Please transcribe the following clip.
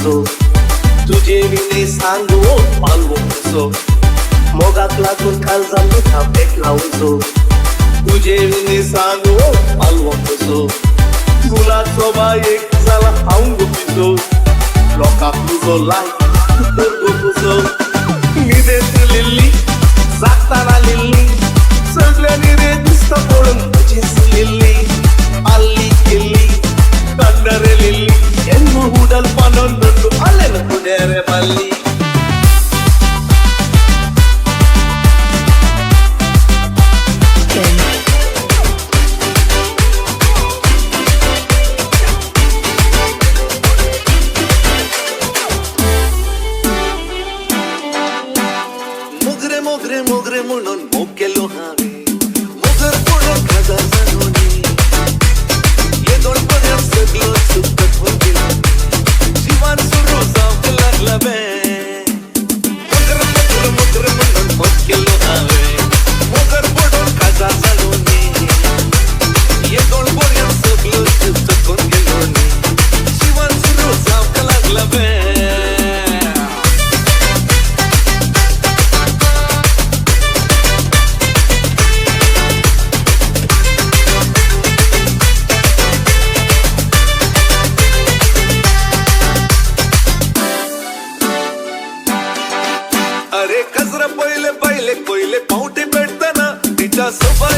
कसो तुझे विने सांगो पालवो कसो मोगाक लागून काळजात मिठा पेटला उजो तुझे विने सांगो पालवो कसो गुलाचो बायेक जाला हांव पिसो लोकांक तुजो लायक करगो कसो निदेत लिल्ली जागताना लिल्ली सगळ्यांनी रे दिसता पळून तुझीच लिल्ली आल्ली किल्ली कंडरे लिल्ली एन्नु हुडल पनोंदुंडु अलेन कुडेरे बल्ली मोगरे मोगरे मोगरे म्हणून मोग केलो हावे मोगर पडून काजार जाणोनी ये दोन पर्यंत सगळं सुखत होऊन गेलं जीवन सुरू जावंक लागला बे मोगरे मोगरे मोगरे म्हणून मोग केलो हावे मोगर पडून काजार जाणोनी ये दोन पर्यंत सगळं सुखत होऊन गेलं जीवन सुरू जावंक लागला बे अरे कसर पहिले पहिले पहिले पावटी पेटताना तिच्या सोबा